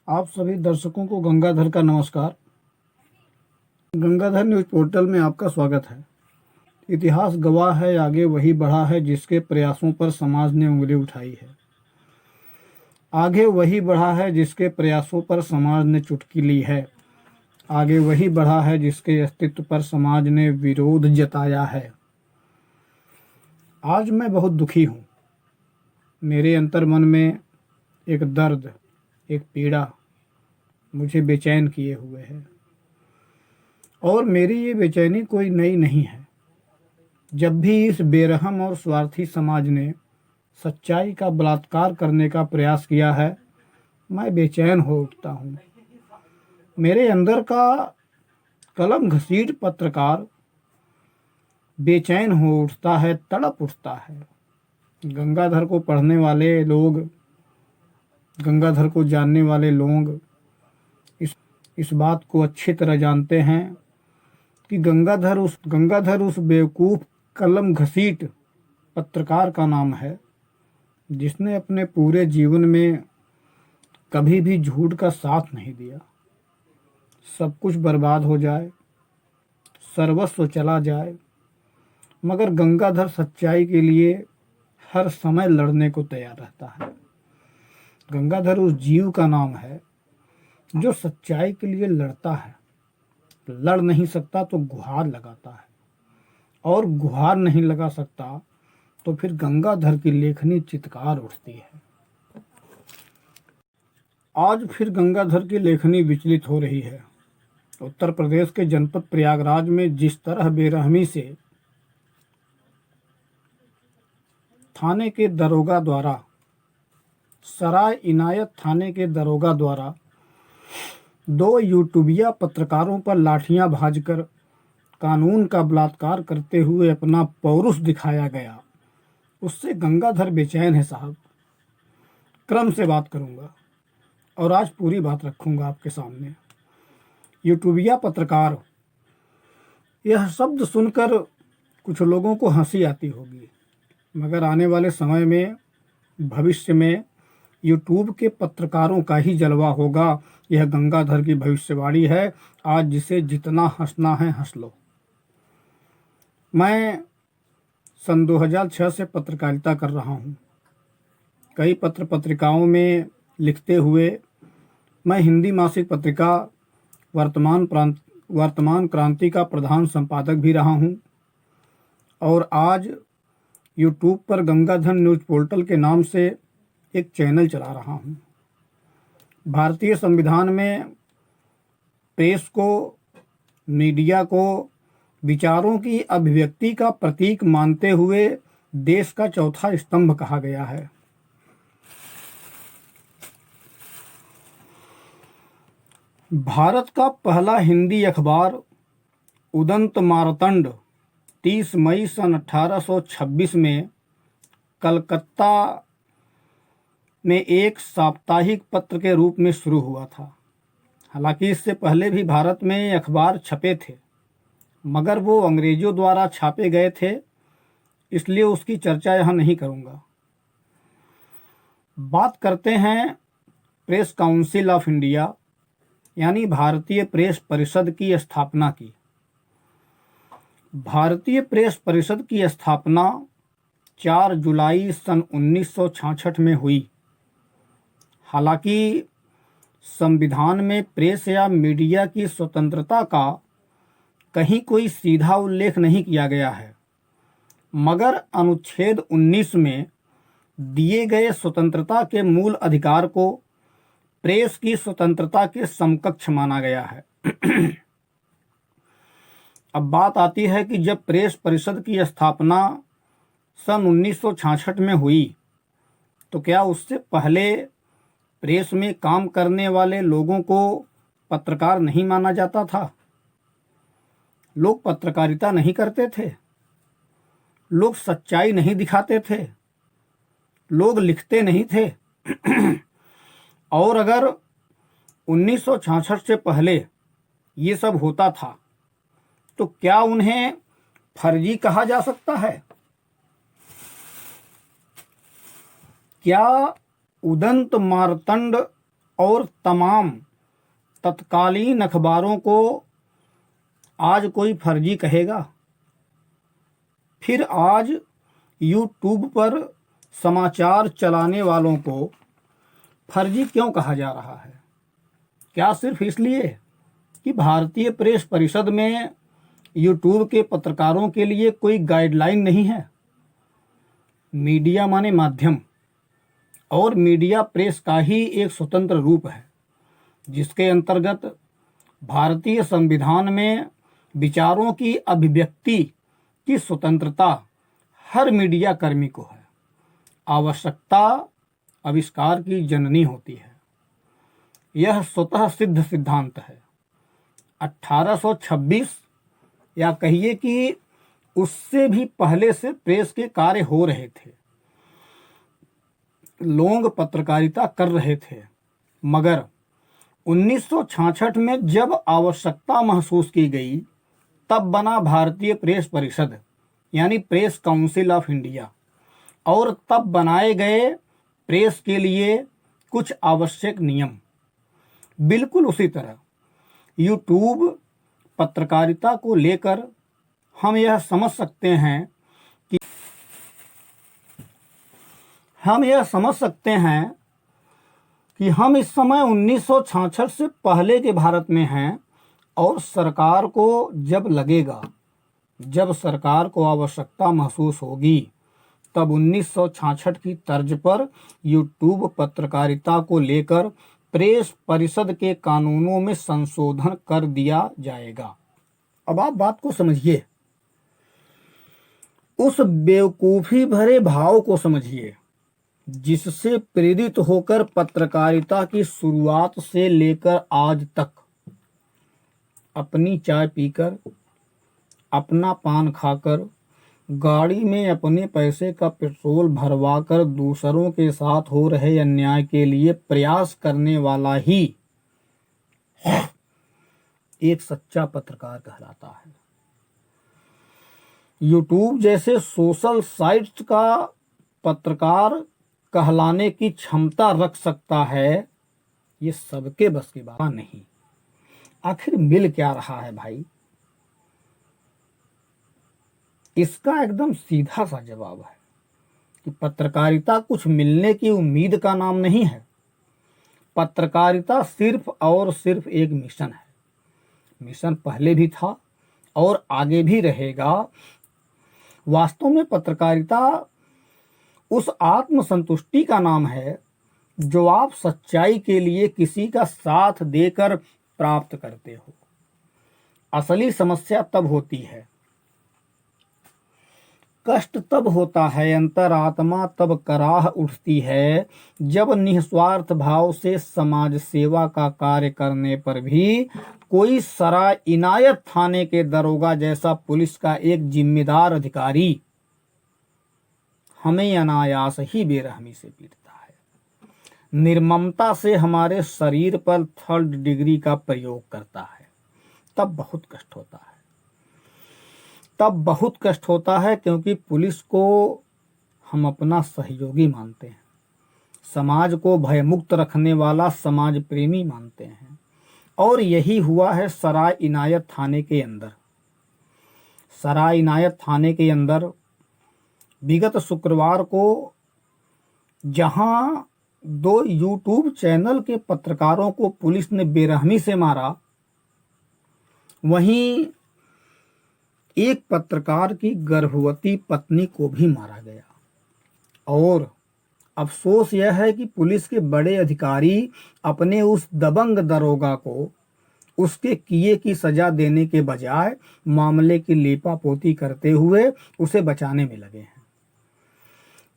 आप सभी दर्शकों को गंगाधर का नमस्कार। गंगाधर न्यूज पोर्टल में आपका स्वागत है। इतिहास गवाह है, आगे वही बढ़ा है जिसके प्रयासों पर समाज ने उंगली उठाई है। आगे वही बढ़ा है जिसके प्रयासों पर समाज ने चुटकी ली है। आगे वही बढ़ा है जिसके अस्तित्व पर समाज ने विरोध जताया है। आज मैं बहुत दुखी हूँ। मेरे अंतर्मन में एक दर्द, एक पीड़ा मुझे बेचैन किए हुए है। और मेरी ये बेचैनी कोई नई नहीं है। जब भी इस बेरहम और स्वार्थी समाज ने सच्चाई का बलात्कार करने का प्रयास किया है, मैं बेचैन हो उठता हूँ। मेरे अंदर का कलम घसीट पत्रकार बेचैन हो उठता है, तड़प उठता है। गंगाधर को पढ़ने वाले लोग, गंगाधर को जानने वाले लोग इस बात को अच्छी तरह जानते हैं कि गंगाधर उस बेवकूफ़ कलम घसीट पत्रकार का नाम है जिसने अपने पूरे जीवन में कभी भी झूठ का साथ नहीं दिया। सब कुछ बर्बाद हो जाए, सर्वस्व चला जाए, मगर गंगाधर सच्चाई के लिए हर समय लड़ने को तैयार रहता है। गंगाधर उस जीव का नाम है जो सच्चाई के लिए लड़ता है। लड़ नहीं सकता तो गुहार लगाता है, और गुहार नहीं लगा सकता तो फिर गंगाधर की लेखनी चित्कार उठती है। आज फिर गंगाधर की लेखनी विचलित हो रही है। उत्तर प्रदेश के जनपद प्रयागराज में जिस तरह बेरहमी से थाने के दरोगा द्वारा, सराय इनायत थाने के दरोगा द्वारा 2 यूट्यूबिया पत्रकारों पर लाठियां भाजकर कानून का बलात्कार करते हुए अपना पौरुष दिखाया गया, उससे गंगाधर बेचैन है साहब। क्रम से बात करूंगा और आज पूरी बात रखूंगा आपके सामने। यूट्यूबिया पत्रकार, यह शब्द सुनकर कुछ लोगों को हंसी आती होगी, मगर आने वाले समय में, भविष्य में यूट्यूब के पत्रकारों का ही जलवा होगा। यह गंगाधर की भविष्यवाणी है। आज जिसे जितना हंसना है हंस लो। मैं सन 2006 से पत्रकारिता कर रहा हूँ। कई पत्र पत्रिकाओं में लिखते हुए मैं हिंदी मासिक पत्रिका वर्तमान क्रांति का प्रधान संपादक भी रहा हूँ, और आज यूट्यूब पर गंगाधर न्यूज पोर्टल के नाम से एक चैनल चला रहा हूँ। भारतीय संविधान में प्रेस को, मीडिया को विचारों की अभिव्यक्ति का प्रतीक मानते हुए देश का चौथा स्तंभ कहा गया है। भारत का पहला हिंदी अखबार उदंत मार्तंड 30 मई सन 1826 में कलकत्ता में एक साप्ताहिक पत्र के रूप में शुरू हुआ था। हालांकि इससे पहले भी भारत में अखबार छपे थे, मगर वो अंग्रेजों द्वारा छापे गए थे, इसलिए उसकी चर्चा यहाँ नहीं करूँगा। बात करते हैं प्रेस काउंसिल ऑफ इंडिया यानी भारतीय प्रेस परिषद की स्थापना की। भारतीय प्रेस परिषद की स्थापना 4 जुलाई सन 1966 में हुई। हालांकि संविधान में प्रेस या मीडिया की स्वतंत्रता का कहीं कोई सीधा उल्लेख नहीं किया गया है, मगर अनुच्छेद 19 में दिए गए स्वतंत्रता के मूल अधिकार को प्रेस की स्वतंत्रता के समकक्ष माना गया है। अब बात आती है कि जब प्रेस परिषद की स्थापना सन 1966 में हुई, तो क्या उससे पहले प्रेस में काम करने वाले लोगों को पत्रकार नहीं माना जाता था? लोग पत्रकारिता नहीं करते थे, लोग सच्चाई नहीं दिखाते थे, लोग लिखते नहीं थे। और अगर 1966 से पहले ये सब होता था, तो क्या उन्हें फर्जी कहा जा सकता है? क्या उदंत मार्तंड और तमाम तत्कालीन अखबारों को आज कोई फर्जी कहेगा? फिर आज यूट्यूब पर समाचार चलाने वालों को फर्जी क्यों कहा जा रहा है? क्या सिर्फ इसलिए कि भारतीय प्रेस परिषद में यूट्यूब के पत्रकारों के लिए कोई गाइडलाइन नहीं है? मीडिया माने माध्यम, और मीडिया प्रेस का ही एक स्वतंत्र रूप है, जिसके अंतर्गत भारतीय संविधान में विचारों की अभिव्यक्ति की स्वतंत्रता हर मीडिया कर्मी को है। आवश्यकता आविष्कार की जननी होती है। यह स्वतः सिद्ध सिद्धांत है। 1826 या कहिए कि उससे भी पहले से प्रेस के कार्य हो रहे थे। लोग पत्रकारिता कर रहे थे, मगर 1966 में जब आवश्यकता महसूस की गई, तब बना भारतीय प्रेस परिषद यानी प्रेस काउंसिल ऑफ इंडिया, और तब बनाए गए प्रेस के लिए कुछ आवश्यक नियम। बिल्कुल उसी तरह यूट्यूब पत्रकारिता को लेकर हम यह समझ सकते हैं कि हम इस समय 1966 से पहले के भारत में हैं, और सरकार को जब सरकार को आवश्यकता महसूस होगी, तब 1966 की तर्ज पर यूट्यूब पत्रकारिता को लेकर प्रेस परिषद के कानूनों में संशोधन कर दिया जाएगा। अब आप बात को समझिए, उस बेवकूफ़ी भरे भाव को समझिए जिससे प्रेरित होकर पत्रकारिता की शुरुआत से लेकर आज तक अपनी चाय पीकर, अपना पान खाकर, गाड़ी में अपने पैसे का पेट्रोल भरवाकर दूसरों के साथ हो रहे अन्याय के लिए प्रयास करने वाला ही एक सच्चा पत्रकार कहलाता है। यूट्यूब जैसे सोशल साइट्स का पत्रकार कहलाने की क्षमता रख सकता है, ये सबके बस की बात नहीं। आखिर मिल क्या रहा है भाई? इसका एकदम सीधा सा जवाब है कि पत्रकारिता कुछ मिलने की उम्मीद का नाम नहीं है। पत्रकारिता सिर्फ और सिर्फ एक मिशन है। मिशन पहले भी था और आगे भी रहेगा। वास्तव में पत्रकारिता उस आत्मसंतुष्टि का नाम है जो आप सच्चाई के लिए किसी का साथ देकर प्राप्त करते हो। असली समस्या तब होती है, कष्ट तब होता है, अंतरात्मा तब कराह उठती है, जब निस्वार्थ भाव से समाज सेवा का कार्य करने पर भी कोई सराय इनायत थाने के दरोगा जैसा पुलिस का एक जिम्मेदार अधिकारी हमें अनायास ही बेरहमी से पीटता है, निर्ममता से हमारे शरीर पर 3rd डिग्री का प्रयोग करता है। तब बहुत कष्ट होता है, क्योंकि पुलिस को हम अपना सहयोगी मानते हैं, समाज को भयमुक्त रखने वाला समाज प्रेमी मानते हैं। और यही हुआ है सराय इनायत थाने के अंदर। सराय इनायत थाने के अंदर विगत शुक्रवार को जहां 2 यूट्यूब चैनल के पत्रकारों को पुलिस ने बेरहमी से मारा, वहीं एक पत्रकार की गर्भवती पत्नी को भी मारा गया। और अफसोस यह है कि पुलिस के बड़े अधिकारी अपने उस दबंग दरोगा को उसके किए की सजा देने के बजाय मामले की लीपापोती करते हुए उसे बचाने में लगे हैं।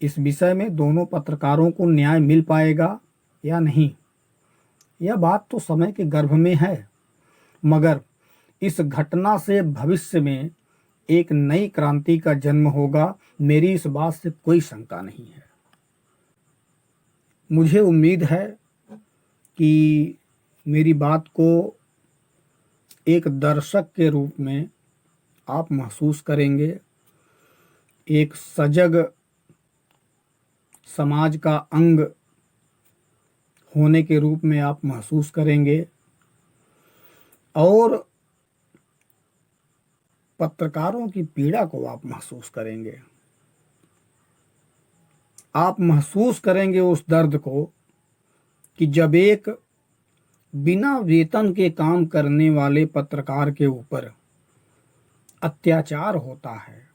इस विषय में दोनों पत्रकारों को न्याय मिल पाएगा या नहीं, यह बात तो समय के गर्भ में है, मगर इस घटना से भविष्य में एक नई क्रांति का जन्म होगा, मेरी इस बात से कोई शंका नहीं है। मुझे उम्मीद है कि मेरी बात को एक दर्शक के रूप में आप महसूस करेंगे, एक सजग समाज का अंग होने के रूप में आप महसूस करेंगे और पत्रकारों की पीड़ा को आप महसूस करेंगे। आप महसूस करेंगे उस दर्द को कि जब एक बिना वेतन के काम करने वाले पत्रकार के ऊपर अत्याचार होता है,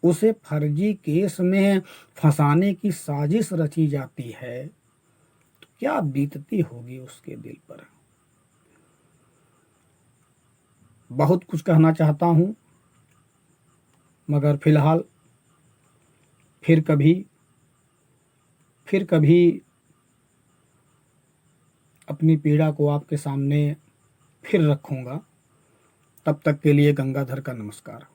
उसे फर्जी केस में फंसाने की साजिश रची जाती है, तो क्या बीतती होगी उसके दिल पर। बहुत कुछ कहना चाहता हूं, मगर फिलहाल फिर कभी अपनी पीड़ा को आपके सामने फिर रखूंगा। तब तक के लिए गंगाधर का नमस्कार।